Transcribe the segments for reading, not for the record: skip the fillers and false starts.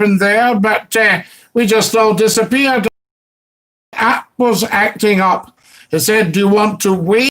happened there, but we just all disappeared. The app was acting up. It said, do you want to wait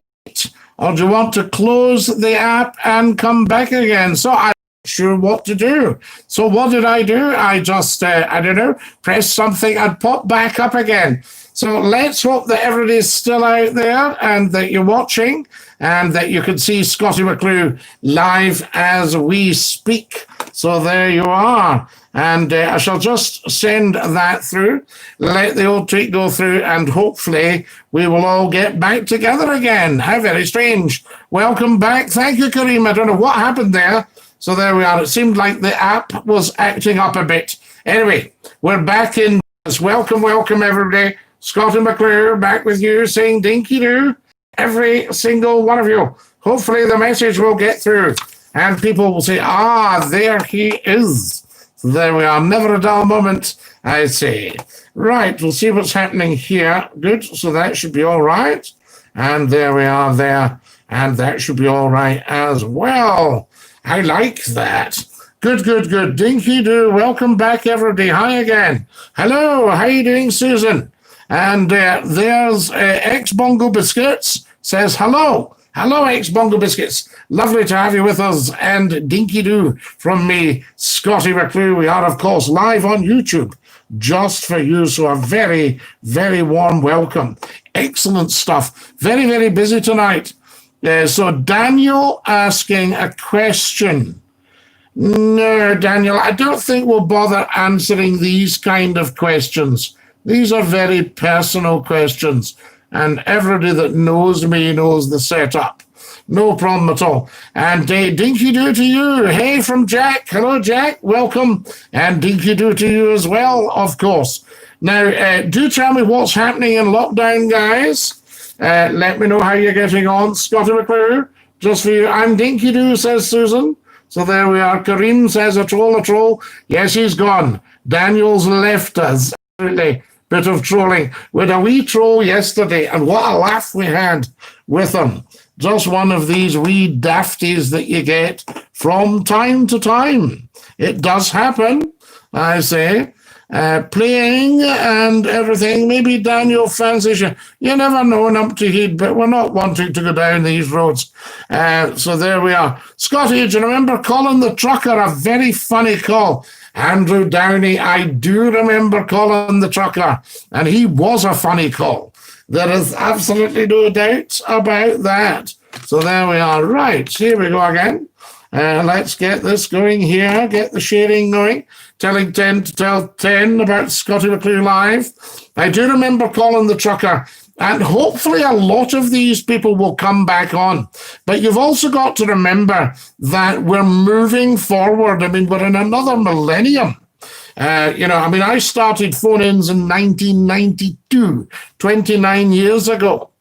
or do you want to close the app and come back again? So I'm not sure what to do. So what did I do? I just, I don't know, press something and pop back up again. So let's hope that everybody's still out there and that you're watching and that you can see Scottie McClue live as we speak. So there you are. And I shall just send that through, let the old tweet go through, and hopefully we will all get back together again. How very strange. Welcome back. Thank you, Kareem. I don't know what happened there. So there we are. It seemed like the app was acting up a bit. Anyway, we're back in. Welcome, welcome, everybody. Scottie McClue back with you saying Dinky-Doo, every single one of you. Hopefully the message will get through and people will say, there he is. So there we are. Never a dull moment, I say. Right, we'll see what's happening here. Good, so that should be all right. And there we are there. And that should be all right as well. I like that. Good, good, good. Dinky-Doo, welcome back, everybody. Hi again. Hello, how are you doing, Susan? And there's Ex-Bongo Biscuits says, hello. Hello, Ex-Bongo Biscuits. Lovely to have you with us. And Dinky-Doo from me, Scottie McClue. We are, of course, live on YouTube just for you. So a very, very warm welcome. Excellent stuff. Very, very busy tonight. So Daniel asking a question. No, Daniel, I don't think we'll bother answering these kind of questions. These are very personal questions, and everybody that knows me knows the setup. No problem at all. And Dinky-Doo to you. Hey from Jack. Hello, Jack. Welcome. And Dinky-Doo to you as well, of course. Now, do tell me what's happening in lockdown, guys. Let me know how you're getting on. Scottie McClue, just for you. I'm Dinky-Doo, says Susan. So there we are. Kareem says a troll. Yes, he's gone. Daniel's left us. Absolutely. Bit of trolling. We had a wee troll yesterday, and what a laugh we had with him. Just one of these wee dafties that you get from time to time. It does happen, I say. Playing and everything. Maybe Daniel fancies you. You never know an empty heat, but we're not wanting to go down these roads. So there we are. Scottie, do you remember Colin the Trucker? A very funny call. Andrew Downey, I do remember Colin the Trucker, and he was a funny call. There is absolutely no doubt about that. So there we are. Right, here we go again. Let's get this going here, get the sharing going. Telling 10 to tell 10 about Scottie McClue Live. I do remember Colin the Trucker, and hopefully a lot of these people will come back on. But you've also got to remember that we're moving forward. I mean, we're in another millennium. I started phone-ins in 1992, 29 years ago.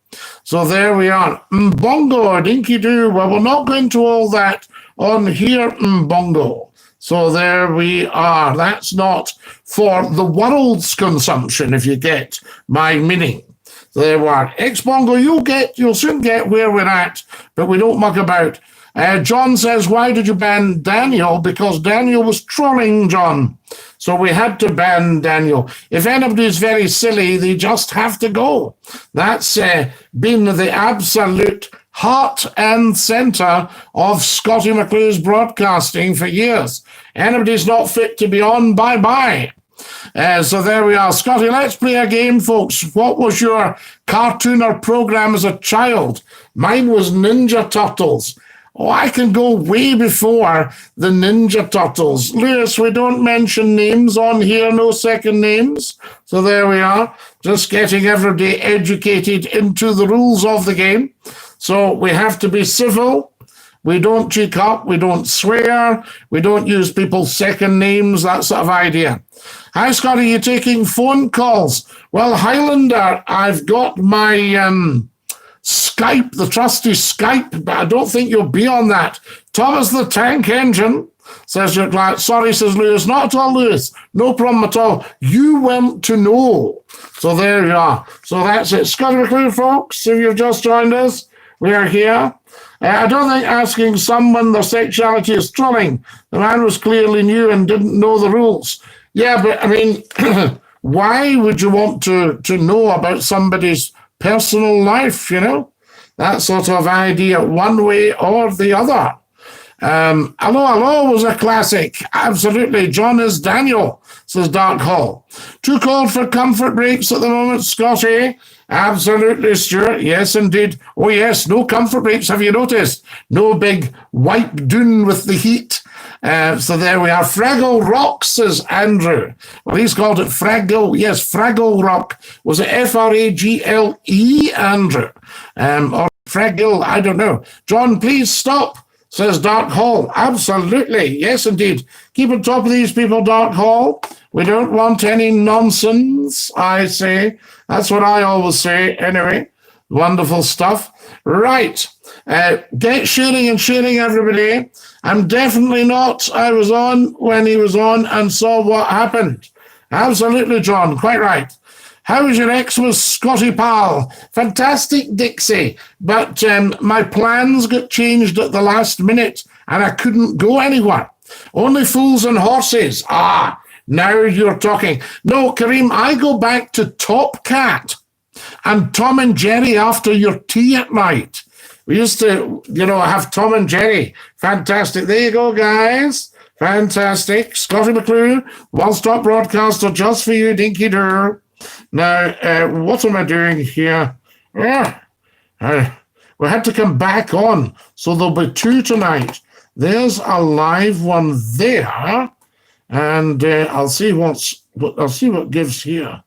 So there we are. Mbongo, Dinky-Doo. Well, we're not going to all that on here, Mbongo. So there we are. That's not for the world's consumption, if you get my meaning. There we are. Ex-Bongo, you'll soon get where we're at, but we don't muck about. John says, why did you ban Daniel? Because Daniel was trolling John. So we had to ban Daniel. If anybody's very silly, they just have to go. That's been the absolute heart and center of Scottie McClue's broadcasting for years. Anybody's not fit to be on, bye-bye. So there we are. Scottie, let's play a game, folks. What was your cartoon or program as a child? Mine was Ninja Turtles. Oh, I can go way before the Ninja Turtles. Lewis, we don't mention names on here, no second names. So there we are, just getting everybody educated into the rules of the game. So we have to be civil. We don't cheek up. We don't swear. We don't use people's second names, that sort of idea. Hi, Scottie, you taking phone calls? Well, Highlander, I've got my Skype, the trusty Skype, but I don't think you'll be on that. Thomas the Tank Engine, says your client. Sorry, says Lewis. Not at all, Lewis. No problem at all. You want to know. So there you are. So that's it. Scottie McClue, folks, if you've just joined us, we are here. I don't think asking someone their sexuality is trolling. The man was clearly new and didn't know the rules. Yeah, but I mean, why would you want to know about somebody's personal life, you know? That sort of idea, one way or the other. Hello, hello was a classic. Absolutely. John is Daniel, says Dark Hall. Too cold for comfort breaks at the moment, Scotty. Absolutely, Stuart. Yes, indeed. Oh, yes, no comfort breaks. Have you noticed? No big wipe down with the heat. So there we are. Fraggle Rock, says Andrew. Well, he's called it Fraggle. Yes, Fraggle Rock. Was it Fragle, Andrew? Or Fraggle? I don't know. John, please stop, says Dark Hall. Absolutely. Yes, indeed. Keep on top of these people, Dark Hall. We don't want any nonsense, I say. That's what I always say. Anyway, wonderful stuff. Right. Get shooting and shooting, everybody. I'm definitely not. I was on when he was on and saw what happened. Absolutely, John. Quite right. How was your Xmas, Scotty pal? Fantastic, Dixie. But my plans got changed at the last minute and I couldn't go anywhere. Only fools and horses. Ah, now you're talking. No, Kareem, I go back to Top Cat and Tom and Jerry after your tea at night. We used to, have Tom and Jerry. Fantastic. There you go, guys. Fantastic. Scottie McClue, one-stop broadcaster just for you, Dinky-Doo. Now, what am I doing here? We had to come back on, so there'll be two tonight. There's a live one there, and I'll see what gives here.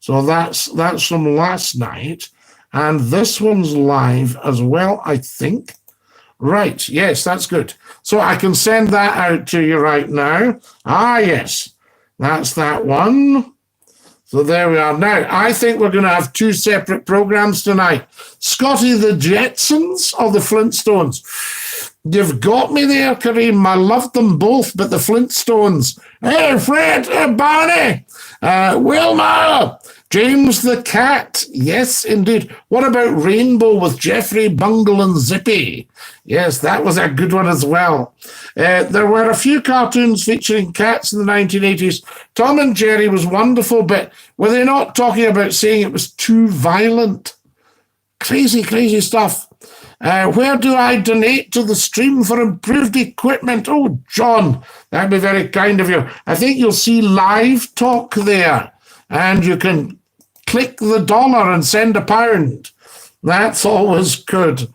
So that's from last night, and this one's live as well, I think. Right, yes, that's good. So I can send that out to you right now. Ah, yes, that's that one. So there we are. Now, I think we're going to have two separate programs tonight. Scotty the Jetsons or the Flintstones? You've got me there, Kareem. I love them both, but the Flintstones. Hey, Fred, Barney, Wilma, James the Cat. Yes, indeed. What about Rainbow with Jeffrey, Bungle, and Zippy? Yes, that was a good one as well. There were a few cartoons featuring cats in the 1980s. Tom and Jerry was wonderful, but were they not talking about saying it was too violent? Crazy, crazy stuff. Where do I donate to the stream for improved equipment? Oh, John, that'd be very kind of you. I think you'll see live talk there, and you can click the dollar and send £1. That's always good.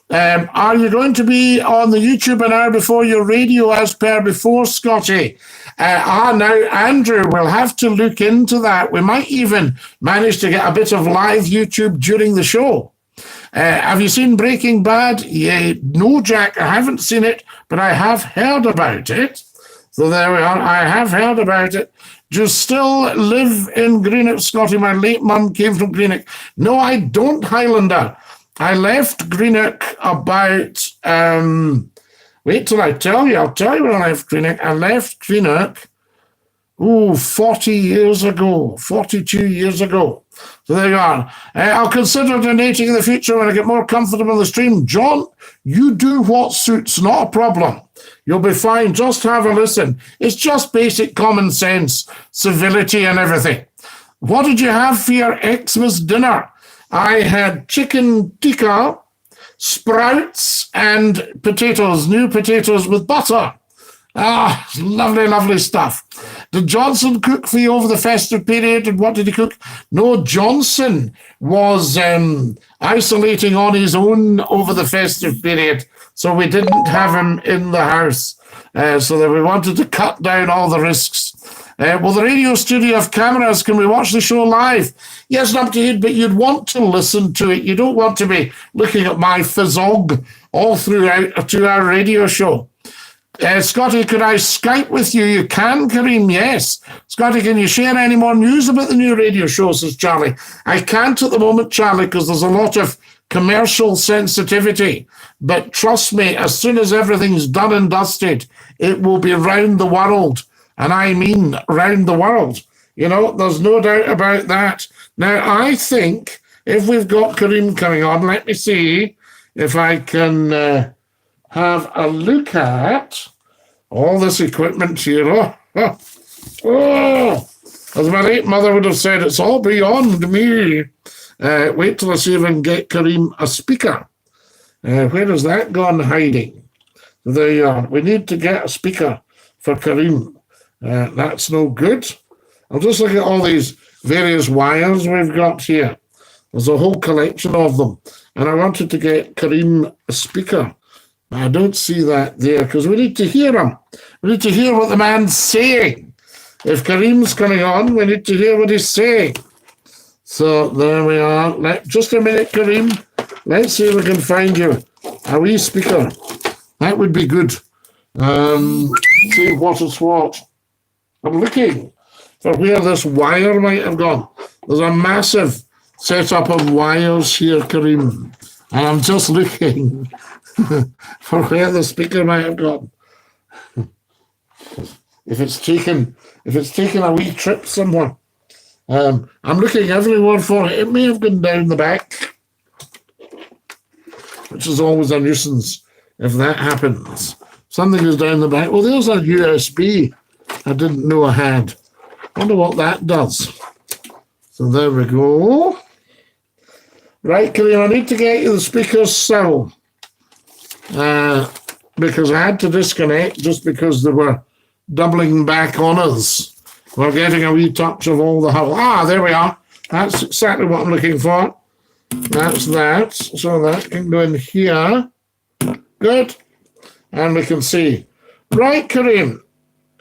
Are you going to be on the YouTube an hour before your radio as per before, Scotty? Now, Andrew, we'll have to look into that. We might even manage to get a bit of live YouTube during the show. Have you seen Breaking Bad? Yeah, no, Jack, I haven't seen it, but I have heard about it. So there we are. I have heard about it. Do you still live in Greenock, Scotty? My late mum came from Greenock. No, I don't, Highlander. I left Greenock about, wait till I tell you. I'll tell you when I left Greenock. I left Greenock, 40 years ago, 42 years ago. So there you are. I'll consider donating in the future when I get more comfortable in the stream. John, you do what suits, not a problem. You'll be fine. Just have a listen. It's just basic common sense, civility and everything. What did you have for your Xmas dinner? I had chicken tikka, sprouts, and potatoes, new potatoes with butter. Ah, lovely, lovely stuff. Did Johnson cook for you over the festive period, and what did he cook? No, Johnson was isolating on his own over the festive period, so we didn't have him in the house, so that we wanted to cut down all the risks. Will the radio studio have cameras? Can we watch the show live? Yes, up to you, but you'd want to listen to it. You don't want to be looking at my fizzog all throughout a 2-hour radio show. Scotty, could I Skype with you? You can, Kareem, yes. Scotty, can you share any more news about the new radio show, says Charlie. I can't at the moment, Charlie, because there's a lot of commercial sensitivity. But trust me, as soon as everything's done and dusted, it will be round the world. And I mean round the world. There's no doubt about that. Now, I think if we've got Kareem coming on, let me see if I can have a look at all this equipment here. Oh, as my late mother would have said, it's all beyond me. Wait till I see if I can get Kareem a speaker. Where has that gone hiding? There you are. We need to get a speaker for Kareem. That's no good. I'll just look at all these various wires we've got here. There's a whole collection of them. And I wanted to get Kareem a speaker. I don't see that there because we need to hear him. We need to hear what the man's saying. If Kareem's coming on, we need to hear what he's saying. So there we are. Just a minute, Kareem. Let's see if we can find you a wee speaker. That would be good. See what is what. I'm looking for where this wire might have gone. There's a massive setup of wires here, Kareem. And I'm just looking for where the speaker might have gone. If it's taken a wee trip somewhere. I'm looking everywhere for it. It may have gone down the back, which is always a nuisance if that happens. Something is down the back. Oh, there's a USB I didn't know I had. Wonder what that does. So there we go. Right, Kareem, I need to get you the speakers so. Because I had to disconnect just because they were doubling back on us. We're getting a wee touch of all the hull. Ah, there we are. That's exactly what I'm looking for. That's that. So that can go in here. Good. And we can see. Right, Kareem.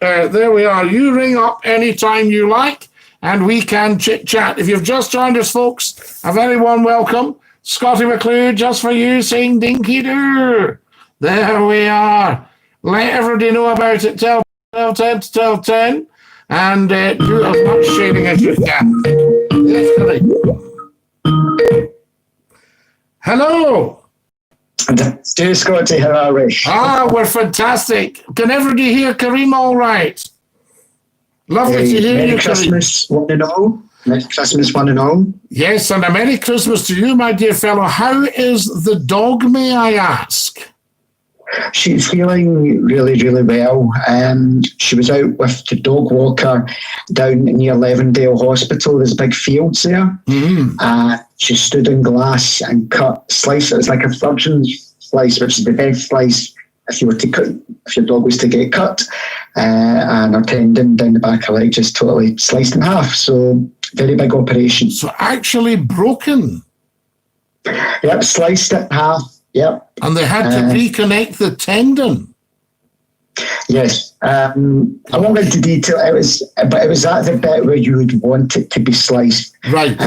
There we are. You ring up anytime you like, and we can chit-chat. If you've just joined us, folks, a very warm welcome. Scottie McCLUE, just for you, saying Dinky-Doo. There we are. Let everybody know about it. Tell 10 to tell 10. And do as much sharing as you can. Yes, Kareem. Hello. Dear Scottie, how are we? We're fantastic. Can everybody hear Kareem all right? Lovely to hear Merry you, Christmas, Kareem. one and all. Merry Christmas, one and all. Yes, and a Merry Christmas to you, my dear fellow. How is the dog, may I ask? She's feeling really, really well. She was out with the dog walker down near Levendale Hospital. There's big fields there. Mm-hmm. She stood in glass and cut slice. It was like a surgeon's slice, which is the best slice if you were to cut, if your dog was to get cut. And her tendon down the back of her leg just totally sliced in half. So very big operation. So actually broken. Yep, sliced it in half. Yep. And they had to reconnect the tendon. Yes. I won't go into detail. It was at the bit where you would want it to be sliced. Right.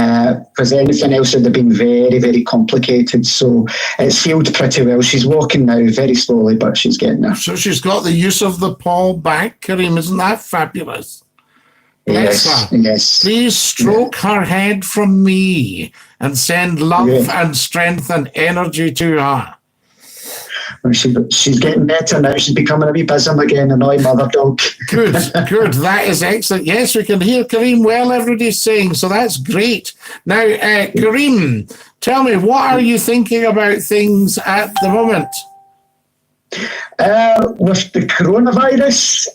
Because anything else would have been very, very complicated. So it's healed pretty well. She's walking now very slowly, but she's getting there. So she's got the use of the paw back, Kareem. Isn't that fabulous? Yes, yes. Please stroke her head from me and send love and strength and energy to her. Well, she's getting better now. She's becoming a wee bosom again, a annoying mother dog. Good, good. That is excellent. Yes, we can hear Kareem well, everybody's saying, so that's great. Now, Kareem, tell me, what are you thinking about things at the moment? With the coronavirus,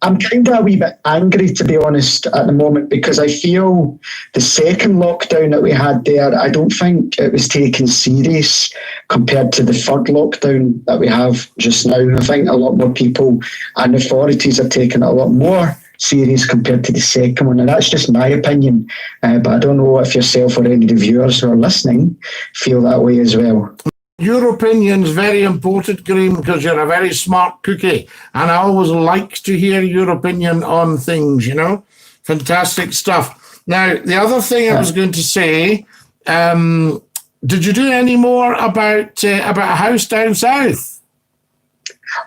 I'm kind of a wee bit angry, to be honest, at the moment, because I feel the second lockdown that we had there, I don't think it was taken serious compared to the third lockdown that we have just now. I think a lot more people and authorities are taking it a lot more serious compared to the second one, and that's just my opinion. But I don't know if yourself or any of the viewers who are listening feel that way as well. Your opinion's very important, Kareem, because you're a very smart cookie, and I always like to hear your opinion on things, you know. Fantastic stuff. Now, the other thing I was going to say, did you do any more about a house down south?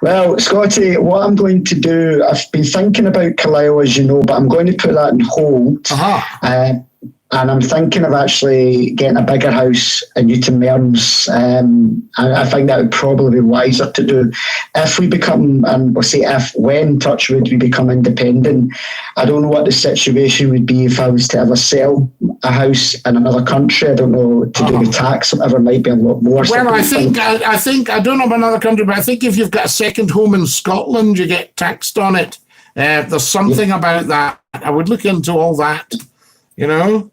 Well, Scottie, what I'm going to do, I've been thinking about Carlisle, as you know, but I'm going to put that on hold. And I'm thinking of actually getting a bigger house in Newton Mearns. I think that would probably be wiser to do. If we become, and we'll say if, when, touch wood, we become independent, I don't know what the situation would be if I was to ever sell a house in another country. I don't know, to do with tax or whatever, might be a lot more. Well, I think, I don't know about another country, but I think if you've got a second home in Scotland, you get taxed on it There's something about that. I would look into all that, you know.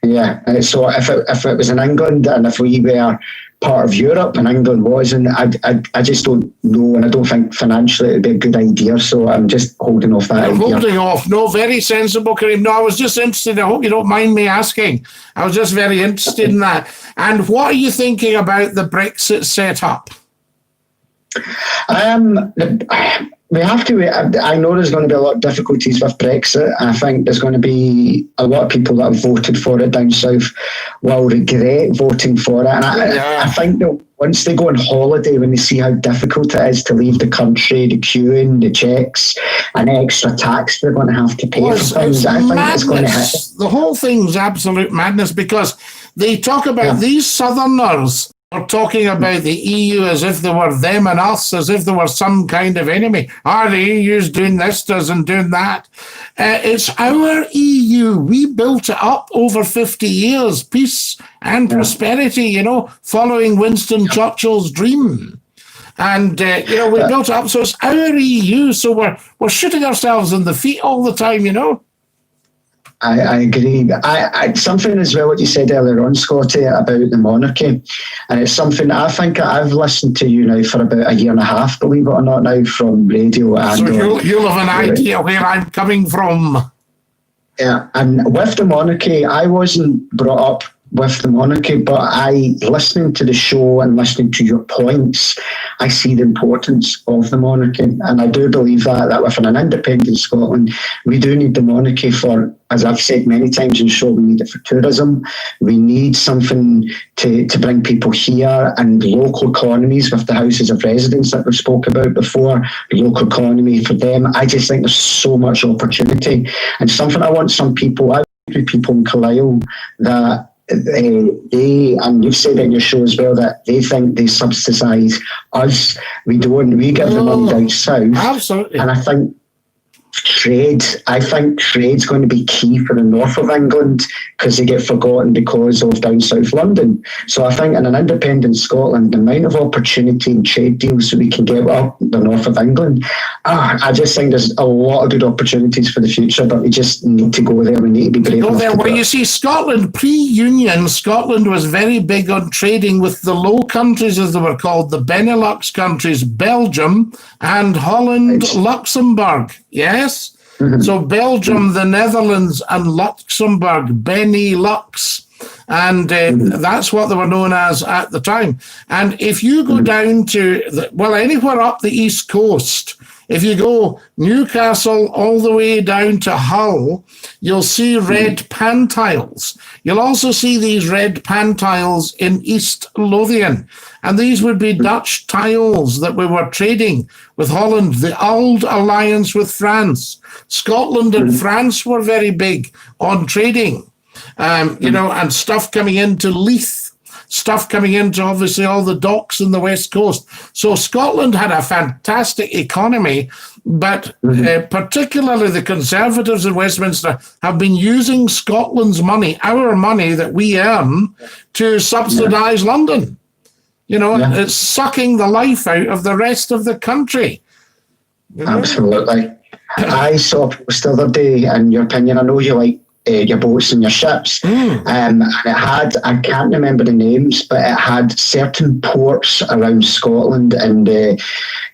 Yeah, and so if it was in England and if we were part of Europe and England wasn't, I just don't know, and I don't think financially it would be a good idea, so I'm just holding off that idea. Holding off. No, very sensible, Kareem. No, I was just interested. I hope you don't mind me asking. I was just very interested in that. And what are you thinking about the Brexit setup? We have to. I know there's going to be a lot of difficulties with Brexit. I think there's going to be a lot of people that have voted for it down south will regret voting for it. And I think that once they go on holiday, when they see how difficult it is to leave the country, the queuing, the checks, and extra tax they're going to have to pay for things, I think it's going to hit. The whole thing's absolute madness, because they talk about these Southerners are talking about the EU as if they were them and us, as if they were some kind of enemy. The EU's doing this, doesn't doing that. It's our EU. We built it up over 50 years, peace and prosperity, you know, following Winston Churchill's dream. And, you know, we built it up, so it's our EU, so we're shooting ourselves in the feet all the time, you know. I agree. Something as well what you said earlier on, Scottie, about the monarchy, and it's something I think I've listened to you now for about a year and a half, believe it or not, now from radio. And so you'll have an idea where I'm coming from. Yeah, and with the monarchy, I wasn't brought up with the monarchy, but listening to the show and listening to your points, I see the importance of the monarchy, and I do believe that within an independent Scotland, we do need the monarchy for, as I've said many times in the show, we need it for tourism. We need something to bring people here, and local economies with the houses of residence that we've spoke about before, the local economy for them. I just think there's so much opportunity, and something I want some people, I want people in Carlisle that they, and you've said in your show as well, that they think they subsidise us. We don't. We give them money down south. Absolutely. And I think trade's going to be key for the north of England, because they get forgotten because of down south London. So I think in an independent Scotland, the amount of opportunity and trade deals that we can get up the north of England, I just think there's a lot of good opportunities for the future, but we just need to go there. We need to be brave enough to well, you see, Scotland, pre-Union, Scotland was very big on trading with the Low Countries, as they were called, the Benelux countries, Belgium and Holland, Luxembourg. Yes? Mm-hmm. So Belgium, the Netherlands, and Luxembourg, Benelux. And that's what they were known as at the time. And if you go down to, anywhere up the East Coast, if you go Newcastle all the way down to Hull, you'll see red pan tiles. You'll also see these red pan tiles in East Lothian. And these would be Dutch tiles that we were trading with Holland, the old alliance with France. Scotland and France were very big on trading, you know, and stuff coming into Leith, stuff coming into obviously all the docks in the West Coast. So Scotland had a fantastic economy, but particularly the Conservatives in Westminster have been using Scotland's money, our money that we earn, to subsidise London. You know, it's sucking the life out of the rest of the country. You know? Absolutely. I saw a post the other day, in your opinion, I know you like your boats and your ships, and it had, I can't remember the names, but it had certain ports around Scotland and the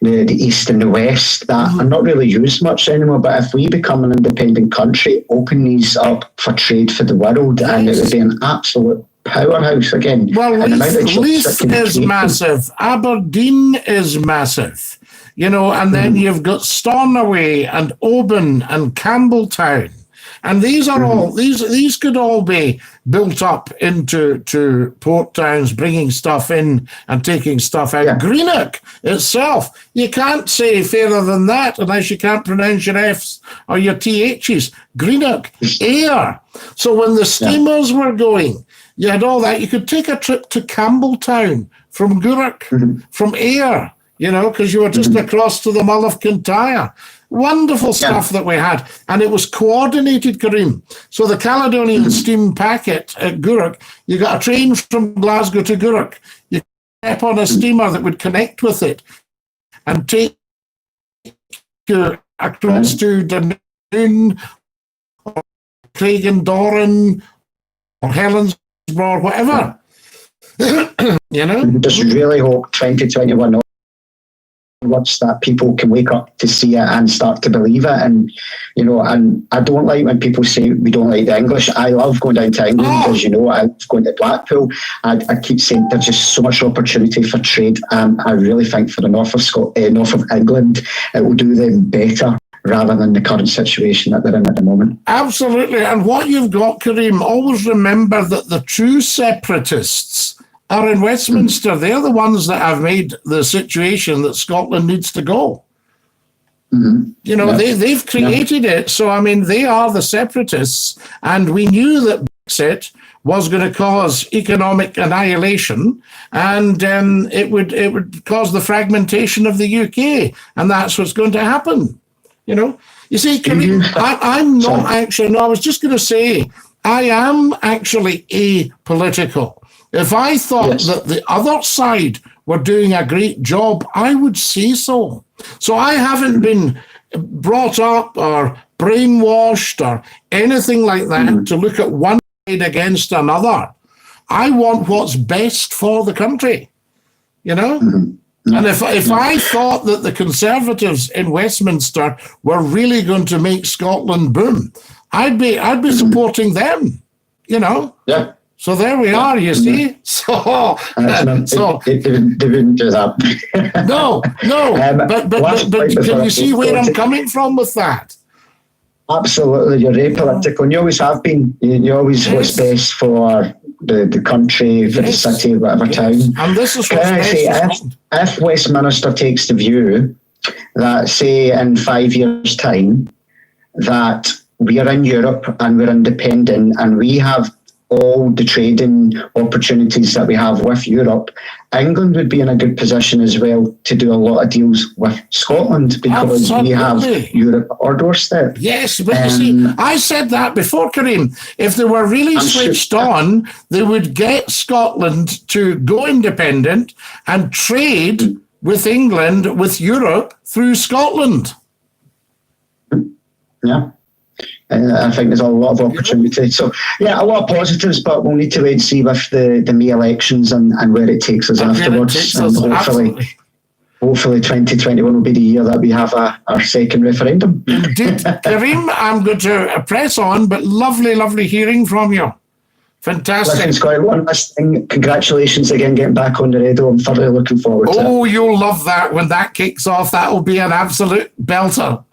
east and the west that are not really used much anymore. But if we become an independent country, open these up for trade for the world, and it would be an absolute powerhouse again. Well, Leith is massive. Aberdeen is massive. You know, and then you've got Stornoway and Oban and Campbelltown. And these are all, these could all be built up into port towns, bringing stuff in and taking stuff out. Greenock itself, you can't say fairer than that unless you can't pronounce your F's or your TH's. Greenock, Ayr. So when the steamers were going, you had all that. You could take a trip to Campbelltown from Gourock, from Ayr, you know, because you were just across to the Mull of Kintyre. Wonderful stuff that we had. And it was coordinated, Kareem. So the Caledonian steam packet at Gourock, you got a train from Glasgow to Gourock. You step on a steamer that would connect with it and take you across to Dunoon, or Craig-and-Doran, or Helensburgh, whatever. You know? Just really hope 2021 onwards that people can wake up to see it and start to believe it. And, you know, and I don't like when people say we don't like the English. I love going down to England, as you know. I love going to Blackpool. I keep saying there's just so much opportunity for trade. I really think for the north of England, it will do them better rather than the current situation that they're in at the moment. Absolutely. And what you've got, Kareem, always remember that the true separatists are in Westminster. They're the ones that have made the situation that Scotland needs to go. You know, they've created it. So, I mean, they are the separatists. And we knew that Brexit was going to cause economic annihilation, and it would cause the fragmentation of the UK. And that's what's going to happen. You know, you see, Kareem, I'm not actually, no, I was just going to say, I am actually apolitical. If I thought that the other side were doing a great job, I would say so. So I haven't been brought up or brainwashed or anything like that to look at one side against another. I want what's best for the country, you know? And if I thought that the Conservatives in Westminster were really going to make Scotland boom, I'd be supporting them, you know? Yeah. So there we are, you see. So they wouldn't do that. No. But can you see where I'm coming from with that? Absolutely, you're apolitical, and you always have been. You always what's best for the country, for the city, whatever town. And this is Can I say, if Westminster takes the view that, say, in 5 years' time, that we are in Europe and we're independent and we have all the trading opportunities that we have with Europe, England would be in a good position as well to do a lot of deals with Scotland because we have Europe at our doorstep. Yes, but you see, I said that before, Kareem. If they were really switched on, they would get Scotland to go independent and trade with England, with Europe, through Scotland. Yeah. I think there's a lot of opportunity. So, yeah, a lot of positives, but we'll need to wait and see with the May elections and where it takes us afterwards. Hopefully 2021 will be the year that we have our second referendum. Indeed. Kareem, I'm going to press on, but lovely hearing from you. Fantastic. Listen, Scott, one last thing. Congratulations again getting back on the radio. I'm thoroughly looking forward to it. Oh, you'll love that. When that kicks off, that will be an absolute belter.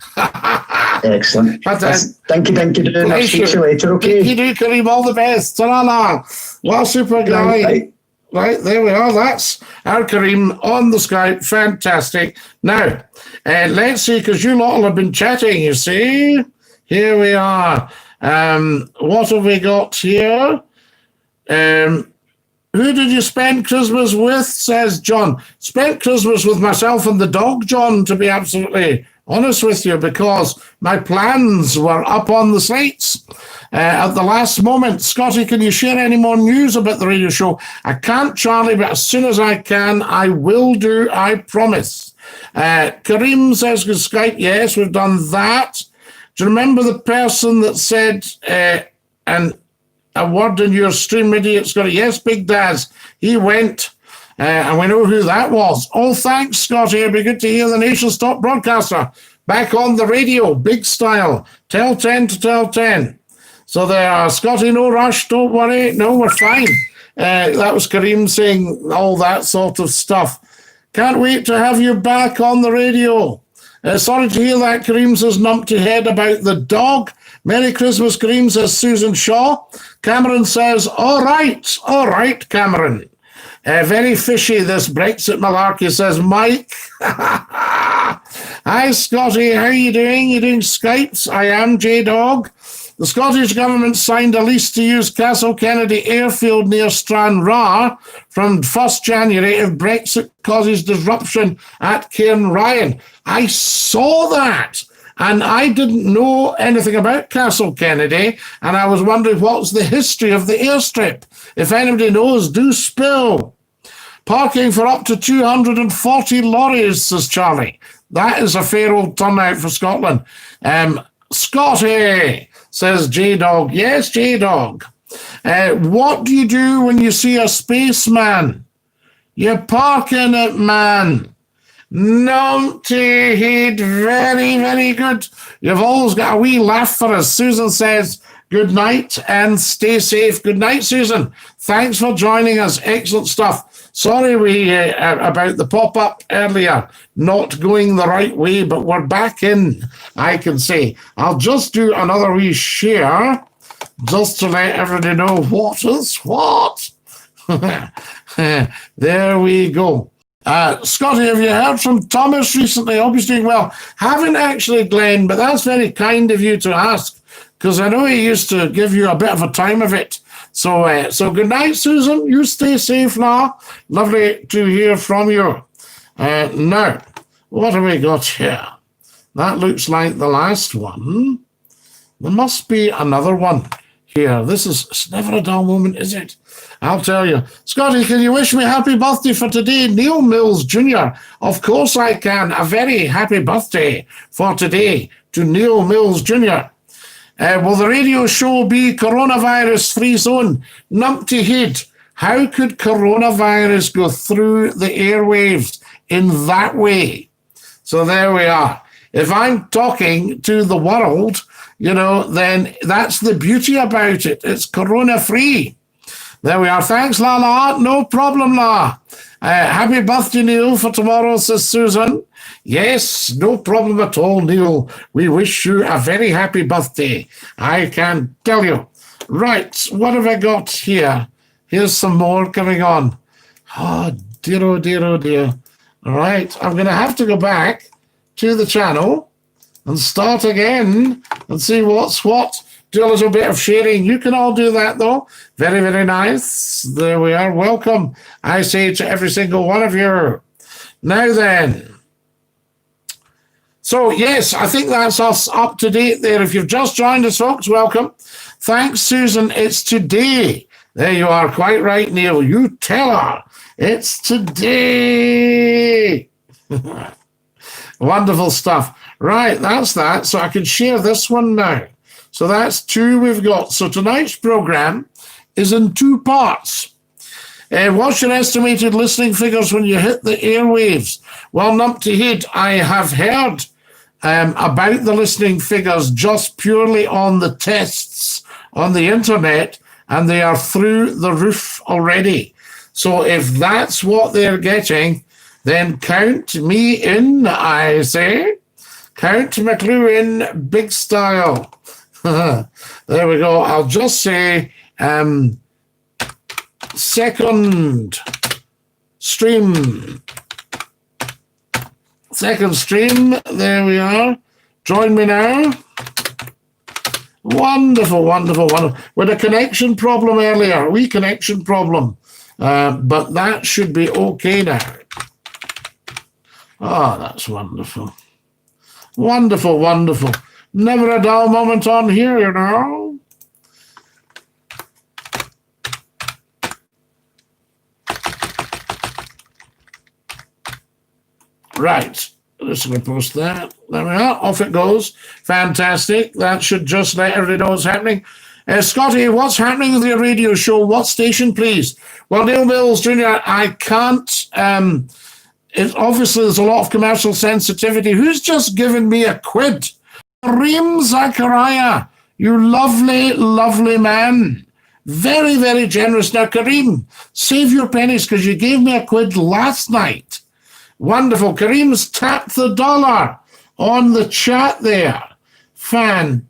Excellent. Thank you. I'll speak to you later, okay? Dinky-Doo, Kareem, all the best. Ta-ra. Well, super guy. Right, there we are. That's our Kareem on the Skype. Fantastic. Now, let's see, because you lot have been chatting, you see. Here we are. What have we got here? Who did you spend Christmas with, says John. Spent Christmas with myself and the dog, John, to be absolutely honest with you, because my plans were up on the slates at the last moment. Scottie, can you share any more news about the radio show? I can't, Charlie, but as soon as I can, I will do, I promise. Kareem says, Skype, yes, we've done that. Do you remember the person that said, and a word in your stream, idiot's got it? Yes, Big Daz. He went, and we know who that was. Oh, thanks, Scottie. It'd be good to hear the nation's top broadcaster back on the radio, big style. Tell 10 to tell 10. So there, Scottie, no rush, don't worry. No, we're fine. That was Kareem saying all that sort of stuff. Can't wait to have you back on the radio. Sorry to hear that, Kareem says, numpty head about the dog. Merry Christmas, Kareem, says Susan Shaw. Cameron says, all right, Cameron. Very fishy, this Brexit malarkey, says Mike. Hi, Scottie, how are you doing? You doing Skypes? I am J-Dog. The Scottish Government signed a lease to use Castle Kennedy Airfield near Stranraer from 1st January if Brexit causes disruption at Cairnryan. I saw that, and I didn't know anything about Castle Kennedy, and I was wondering what's the history of the airstrip. If anybody knows, do spill. Parking for up to 240 lorries, says Charlie. That is a fair old turnout for Scotland. Scottie, says J-Dog. Yes, J-Dog. What do you do when you see a spaceman? You park in it, man. Naughty head, very, very good. You've always got a wee laugh for us. Susan says, good night and stay safe. Good night, Susan. Thanks for joining us. Excellent stuff. Sorry about the pop-up earlier, not going the right way, but we're back in, I can say. I'll just do another wee share, just to let everybody know what is what. There we go. Scottie, have you heard from Thomas recently? Hope he's doing well. Haven't actually, Glenn, but that's very kind of you to ask, because I know he used to give you a bit of a time of it. So good night, Susan. You stay safe now. Lovely to hear from you. Now, what have we got here? That looks like the last one. There must be another one here. It's never a dull moment, is it? I'll tell you. Scottie, can you wish me happy birthday for today? Neil Mills Jr. Of course I can. A very happy birthday for today to Neil Mills Jr. Will the radio show be coronavirus-free zone? Numpty head. How could coronavirus go through the airwaves in that way? So there we are. If I'm talking to the world, then that's the beauty about it. It's corona-free. There we are. Thanks, Lala. No problem, La. Happy birthday, Neil, for tomorrow, says Susan. Yes, no problem at all, Neil. We wish you a very happy birthday. I can tell you. Right, what have I got here? Here's some more coming on. Oh, dear, oh, dear, oh, dear. All right, I'm going to have to go back to the channel and start again and see what's what. Do a little bit of sharing. You can all do that, though. Very, very nice. There we are. Welcome, I say to every single one of you. Now then. So, yes, I think that's us up to date there. If you've just joined us, folks, welcome. Thanks, Susan. It's today. There you are. Quite right, Neil. You tell her. It's today. Wonderful stuff. Right, that's that. So I can share this one now. So that's two we've got. So tonight's program is in two parts. What's your estimated listening figures when you hit the airwaves? Well, Numpty Head, I have heard about the listening figures just purely on the tests on the internet, and they are through the roof already. So if that's what they're getting, then count me in, I say. Count McClue in big style. There we go. I'll just say second stream. Second stream. There we are. Join me now. Wonderful, wonderful, wonderful. With a connection problem earlier, a wee connection problem. But that should be okay now. Oh, that's wonderful. Wonderful, wonderful. Never a dull moment on here, you know. Right. Just going to post that. There we are. Off it goes. Fantastic. That should just let everybody know what's happening. Scottie, what's happening with your radio show? What station, please? Well, Neil Mills Jr., I can't... obviously, there's a lot of commercial sensitivity. Who's just given me a quid? Kareem Zachariah, you lovely, lovely man. Very, very generous. Now, Kareem, save your pennies because you gave me a quid last night. Wonderful. Kareem's tapped the dollar on the chat there. Fantastic.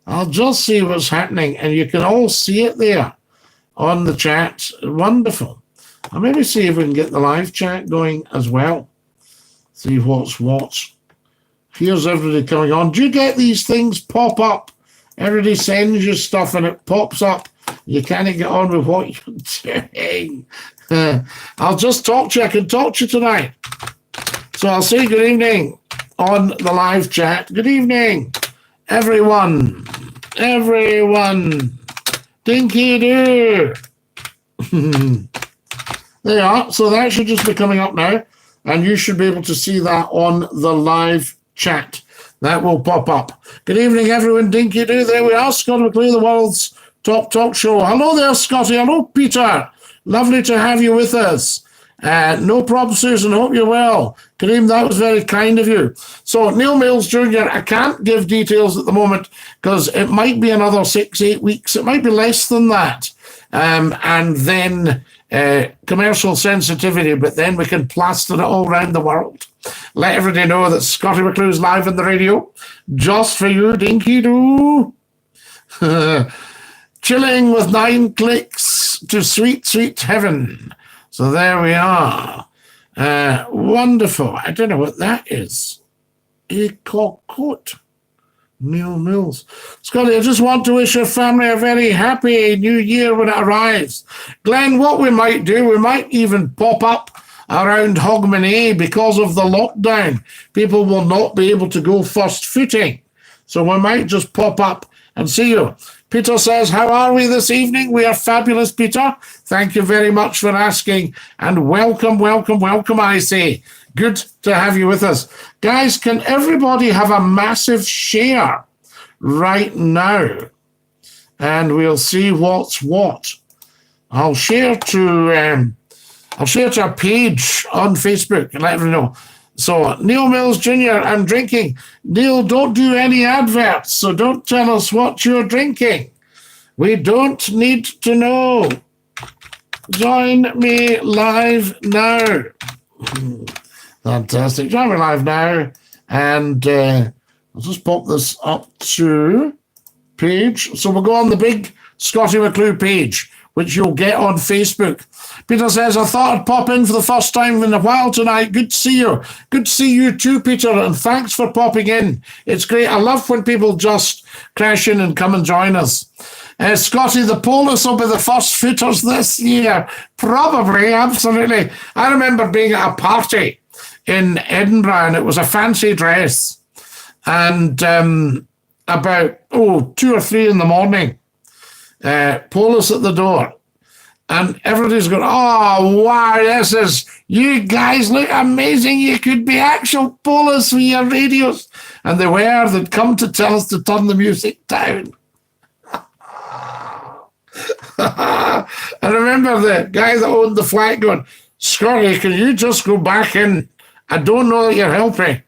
I'll just see what's happening, and you can all see it there on the chat. Wonderful. I'll maybe see if we can get the live chat going as well. See what's what. Here's everybody coming on. Do you get these things pop up? Everybody sends you stuff and it pops up. You can't get on with what you're doing. I'll just talk to you. I can talk to you tonight. So I'll say good evening on the live chat. Good evening, everyone. Everyone. Dinky-Doo. There you are. So that should just be coming up now. and you should be able to see that on the live chat. That will pop up. Good evening, everyone. Dinky-Doo. There we are. Scottie McClue, the world's top talk show. Hello there, Scottie. Hello, Peter. Lovely to have you with us. No problem, Susan. Hope you're well. Kareem, that was very kind of you. So, Neil Mills Jr., I can't give details at the moment because it might be another 6-8 weeks. It might be less than that. And then commercial sensitivity, but then we can plaster it all around the world. Let everybody know that Scottie McClue's live on the radio. Just for you, Dinky-Doo. Chilling with 9 clicks to sweet, sweet heaven. So there we are. Wonderful. I don't know what that is. A cockcoat. Neil Mills. Scottie, I just want to wish your family a very happy new year when it arrives. Glenn, what we might do, we might even pop up around Hogmanay because of the lockdown. People will not be able to go first footing. So we might just pop up and see you. Peter says, how are we this evening? We are fabulous, Peter. Thank you very much for asking. And welcome, welcome, welcome, I say. Good to have you with us. Guys, can everybody have a massive share right now? And we'll see what's what. I'll share to a page on Facebook and let everyone know. So, Neil Mills Jr., I'm drinking. Neil, don't do any adverts, so don't tell us what you're drinking. We don't need to know. Join me live now. Fantastic. Join me live now. And I'll just pop this up to page. So we'll go on the big Scottie McClue page, which you'll get on Facebook. Peter says, I thought I'd pop in for the first time in a while tonight. Good to see you. Good to see you too, Peter, and thanks for popping in. It's great. I love when people just crash in and come and join us. Scottie, the Polis will be the first footers this year. Probably, absolutely. I remember being at a party in Edinburgh, and it was a fancy dress. And about 2 or 3 in the morning, Polis at the door. And everybody's going, oh, wow, you guys look amazing. You could be actual Polis for your radios. And they'd come to tell us to turn the music down. I remember the guy that owned the flat going, Scottie, can you just go back in? I don't know that you're helping.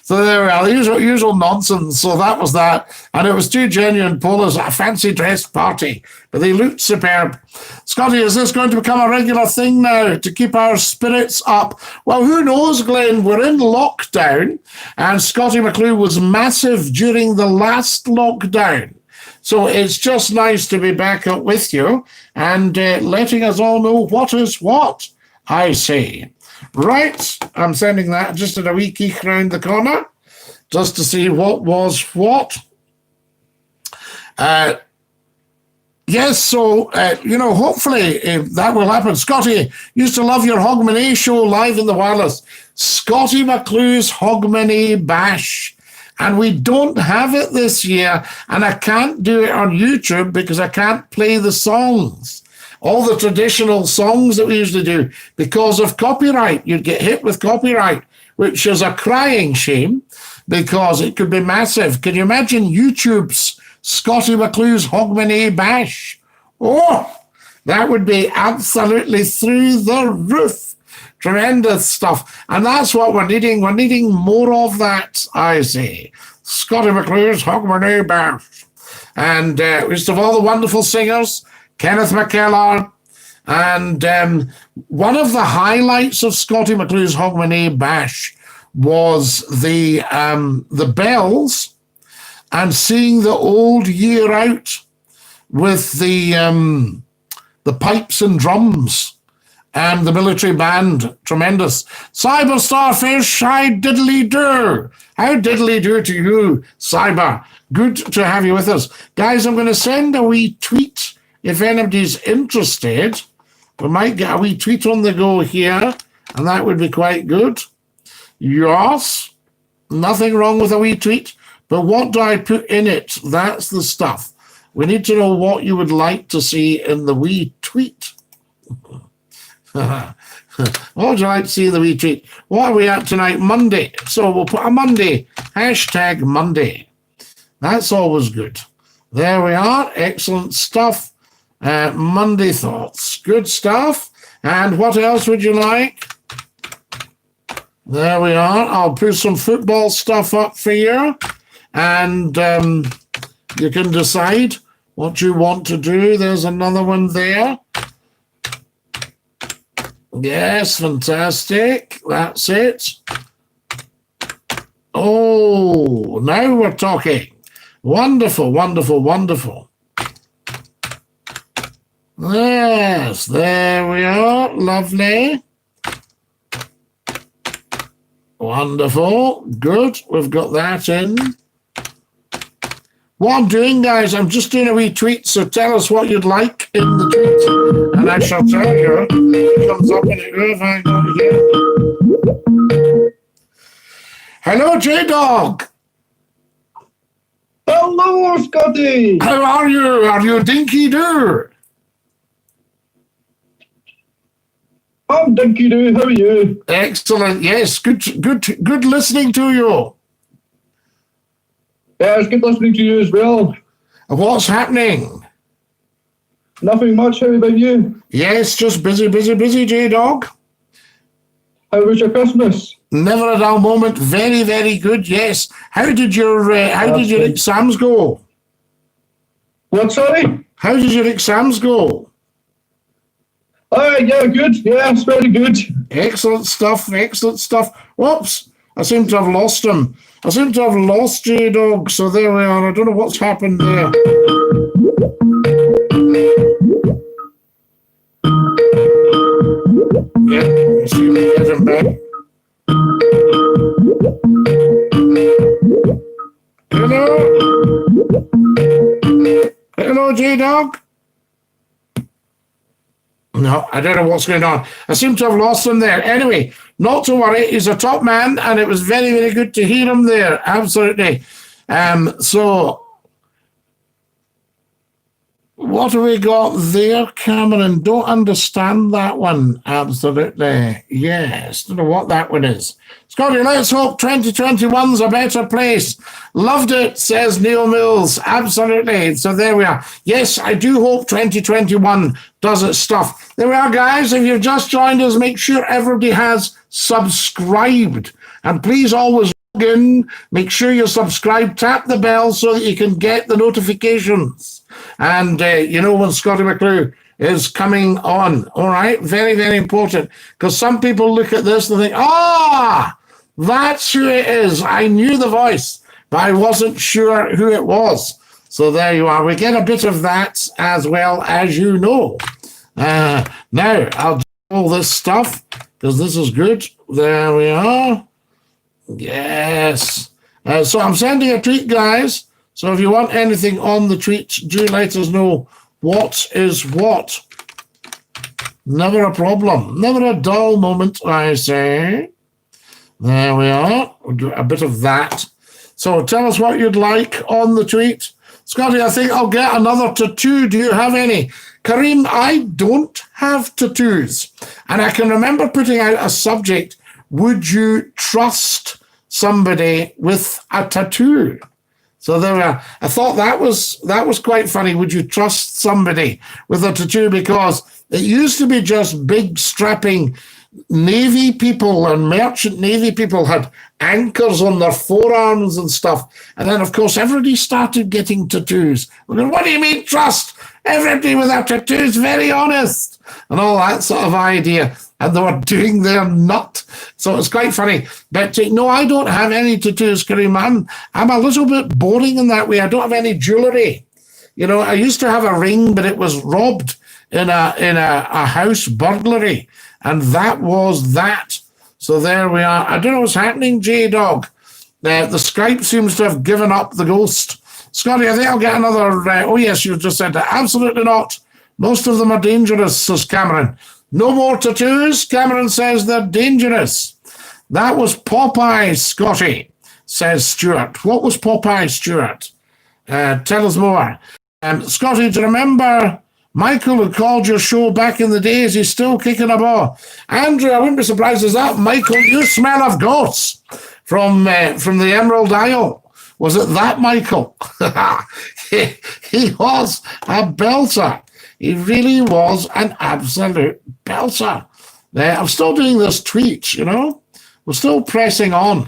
So there we are, usual nonsense. So that was that. And it was 2 genuine Polis at a fancy dressed party, but they looked superb. Scottie, is this going to become a regular thing now to keep our spirits up? Well, who knows, Glenn? We're in lockdown, and Scottie McClue was massive during the last lockdown. So it's just nice to be back up with you and letting us all know what is what, I say. Right, I'm sending that just in a wee keek round the corner, just to see what was what. Yes, so, hopefully that will happen. Scottie, used to love your Hogmanay show live in the wireless. Scottie McClue's Hogmanay Bash. And we don't have it this year, and I can't do it on YouTube because I can't play the songs. All the traditional songs that we usually do because of copyright. You'd get hit with copyright, which is a crying shame because it could be massive. Can you imagine YouTube's Scottie McClue's Hogmanay Bash? Oh, that would be absolutely through the roof. Tremendous stuff. And that's what we're needing. We're needing more of that, I say. Scottie McClue's Hogmanay Bash. And just of all the wonderful singers, Kenneth McKellar, and one of the highlights of Scottie McClue's Hogmanay Bash was the bells and seeing the old year out with the pipes and drums and the military band. Tremendous. Cyber Starfish, hi diddly-do. How diddly-do to you, Cyber. Good to have you with us. Guys, I'm going to send a wee tweet. If anybody's interested, we might get a wee tweet on the go here, and that would be quite good. Yes, nothing wrong with a wee tweet, but what do I put in it? That's the stuff. We need to know what you would like to see in the wee tweet. What would you like to see in the wee treat? What are we at tonight? Monday. So we'll put a Monday. Hashtag Monday. That's always good. There we are. Excellent stuff. Monday thoughts. Good stuff. And what else would you like? There we are. I'll put some football stuff up for you. And you can decide what you want to do. There's another one there. Yes, fantastic. That's it. Oh, now we're talking. Wonderful, wonderful, wonderful. Yes, there we are. Lovely. Wonderful. Good. We've got that in. What I'm doing, guys, I'm just doing a wee tweet, so tell us what you'd like in the tweet, and I shall tell you. It comes up in it. Who have I got here? Hello, J-Dog. Hello, Scotty. How are you? Are you Dinky-Doo? I'm Dinky-Doo. How are you? Excellent. Yes, good listening to you. Yeah, it's good listening to you as well. What's happening? Nothing much. How about you? Yes, just busy, J-Dog. How was your Christmas? Never a dull moment. Very, very good. Yes. How did your exams go? What, sorry? How did your exams go? Yeah, good. Yeah, it's very good. Excellent stuff. Excellent stuff. Whoops! I seem to have lost him. I seem to have lost J-Dog. So there we are. I don't know what's happened there. Yeah, let's see if we get him back. Hello? Hello, J-Dog? No, I don't know what's going on. I seem to have lost him there. Anyway, not to worry. He's a top man, and it was very, very good to hear him there. Absolutely. So, what have we got there, Cameron? Don't understand that one. Absolutely. Yes. Don't know what that one is. Scotty, let's hope 2021's a better place. Loved it, says Neil Mills. Absolutely. So there we are. Yes, I do hope 2021 does its stuff. There we are, guys. If you've just joined us, make sure everybody has subscribed. And please always log in. Make sure you're subscribed. Tap the bell so that you can get the notifications. And you know when Scottie McClue is coming on. All right? Very, very important. Because some people look at this and think, that's who it is. I knew the voice, but I wasn't sure who it was. So there you are. We get a bit of that as well, as you know. Now, I'll do all this stuff because this is good. There we are. Yes. So I'm sending a tweet, guys. So if you want anything on the tweet, do let us know what is what. Never a problem. Never a dull moment, I say. There we are. We'll do a bit of that. So tell us what you'd like on the tweet. Scotty, I think I'll get another tattoo. Do you have any? Kareem, I don't have tattoos. And I can remember putting out a subject. Would you trust somebody with a tattoo? So there we are. I thought that was quite funny. Would you trust somebody with a tattoo? Because it used to be just big strapping Navy people and merchant Navy people had anchors on their forearms and stuff. And then, of course, everybody started getting tattoos. What do you mean trust? Everybody with their tattoos, very honest. And all that sort of idea. And they were doing their nut. So it's quite funny. But no, I don't have any tattoos, Kareem. I'm a little bit boring in that way. I don't have any jewellery. You know, I used to have a ring, but it was robbed in a house burglary. And that was that. So there we are. I don't know what's happening, J-Dog. The Skype seems to have given up the ghost. Scotty, I think I'll get another... oh, yes, you just said that. Absolutely not. Most of them are dangerous, says Cameron. No more tattoos. Cameron says they're dangerous. That was Popeye, Scotty, says Stuart. What was Popeye, Stuart? Tell us more. Scotty, do you remember Michael, who called your show back in the days, he's still kicking a ball. Andrew, I wouldn't be surprised as that. Michael, you smell of ghosts from the Emerald Isle. Was it that Michael? he was a belter. He really was an absolute belter. I'm still doing this tweet, you know. We're still pressing on.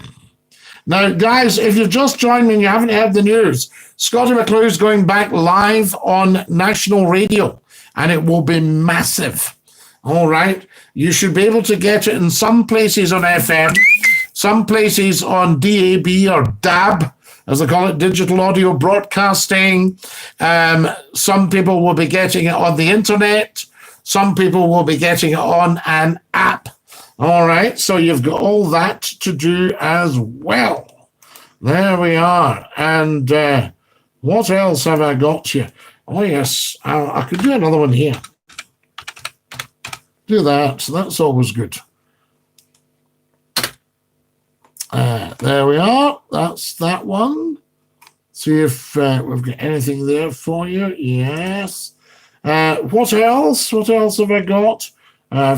Now, guys, if you've just joined me and you haven't heard the news, Scottie McClue is going back live on national radio, and it will be massive. All right? You should be able to get it in some places on FM, some places on DAB or DAB, as they call it, digital audio broadcasting. Some people will be getting it on the internet. Some people will be getting it on an app. All right, so you've got all that to do as well. There we are. And what else have I got here? Oh, yes, I could do another one here. Do that. That's always good. There we are. That's that one. See if we've got anything there for you. Yes. What else? What else have I got?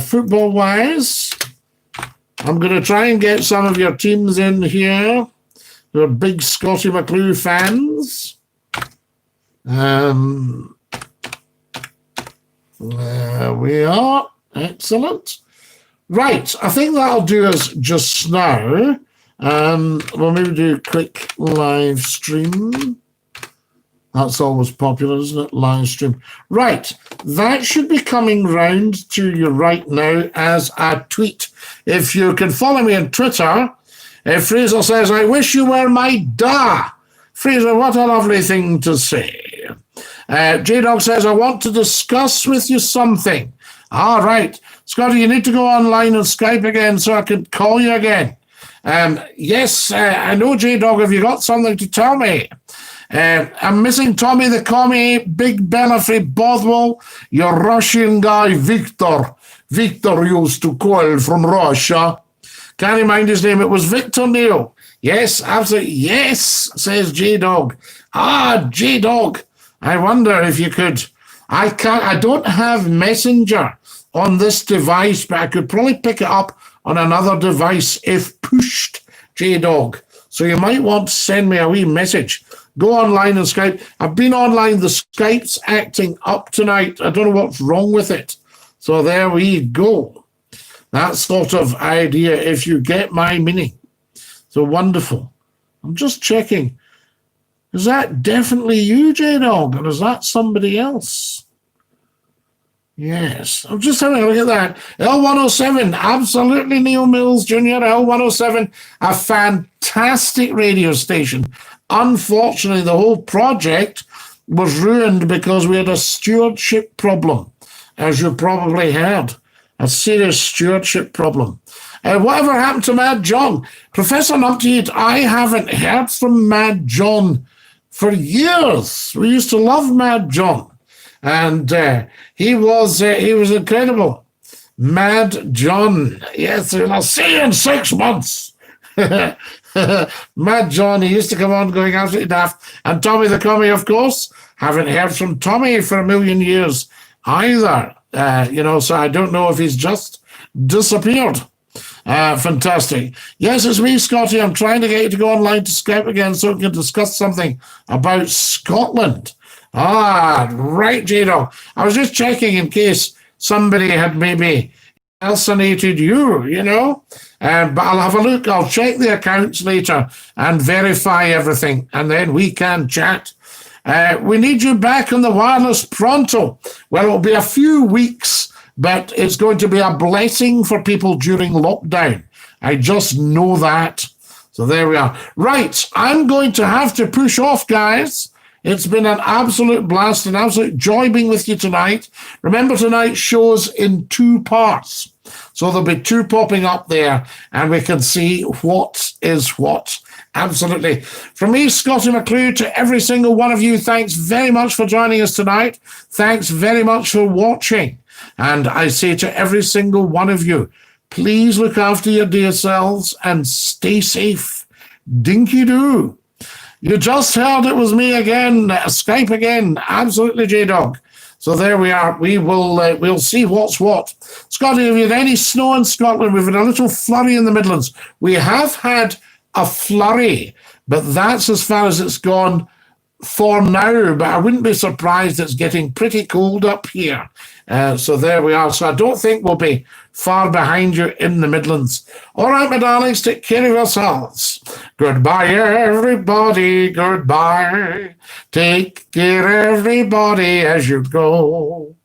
Football-wise, I'm going to try and get some of your teams in here who are big Scottie McClue fans. There we are. Excellent. Right, I think that'll do us just now. We'll maybe do a quick live stream. That's always popular, isn't it? Live stream. Right, that should be coming round to you right now as a tweet. If you can follow me on Twitter, Fraser says, I wish you were my da. Fraser, what a lovely thing to say. J-Dog says, I want to discuss with you something. All right. Scottie, you need to go online and Skype again so I can call you again. Yes, I know, J-Dog, have you got something to tell me? I'm missing Tommy the Commie, Big Benefit Bothwell, your Russian guy, Victor. Victor used to call from Russia. Can't remind his name. It was Victor Neil. Yes, absolutely. Yes, says J-Dog. Ah, J-Dog. I wonder if you could. I don't have Messenger on this device, but I could probably pick it up on another device if pushed, J-Dog. So you might want to send me a wee message. Go online and Skype. I've been online. The Skype's acting up tonight. I don't know what's wrong with it. So there we go. That sort of idea, if you get my meaning. So wonderful. I'm just checking. Is that definitely you, J-Dog, or is that somebody else? Yes. I'm just having a look at that. L107, absolutely Neil Mills Jr., L107, a fantastic radio station. Unfortunately, the whole project was ruined because we had a stewardship problem, as you probably heard. A serious stewardship problem. Whatever happened to Mad John? Professor Numpty, I haven't heard from Mad John for years. We used to love Mad John. And he was incredible. Mad John. Yes, I'll see you in 6 months. Mad John, he used to come on going absolutely daft. And Tommy the Commie, of course. Haven't heard from Tommy for a million years either. So I don't know if he's just disappeared. Fantastic. Yes, it's me, Scottie. I'm trying to get you to go online to Skype again so we can discuss something about Scotland. Ah, right, J-Dog. I was just checking in case somebody had maybe impersonated you, but I'll have a look. I'll check the accounts later and verify everything, and then we can chat. We need you back on the wireless pronto. Well, it'll be a few weeks, but it's going to be a blessing for people during lockdown. I just know that. So there we are. Right, I'm going to have to push off, guys. It's been an absolute blast, an absolute joy being with you tonight. Remember, tonight's show's in 2 parts. So there'll be 2 popping up there, and we can see what is what. Absolutely. From me, Scottie McClue, to every single one of you, thanks very much for joining us tonight. Thanks very much for watching. And I say to every single one of you, please look after your dear selves and stay safe. Dinky-Doo. You just heard it was me again, Skype again. Absolutely, J-Dog. So there we are. We'll see what's what. Scottie, have you had any snow in Scotland? We've had a little flurry in the Midlands. We have had a flurry, but that's as far as it's gone for now. But I wouldn't be surprised it's getting pretty cold up here. So there we are. So I don't think we'll be far behind you in the Midlands. All right, my darlings, take care of yourselves. Goodbye, everybody. Goodbye. Take care, everybody, as you go.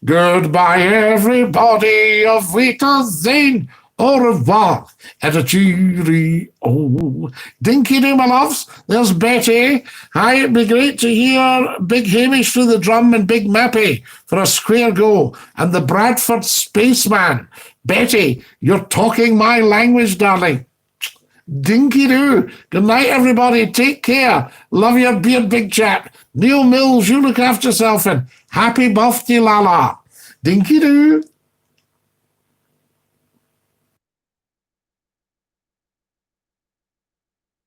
Goodbye, everybody. Auf Wiedersehen. Au revoir. And a cheerio. Dinky-Doo, my loves. There's Betty. Hi, it'd be great to hear Big Hamish through the drum and Big Mappy for a square go. And the Bradford Spaceman. Betty, you're talking my language, darling. Dinky-Doo. Good night, everybody. Take care. Love your beard, big chap. Neil Mills, you look after yourself, and happy birthday, Lala. Dinky-Doo.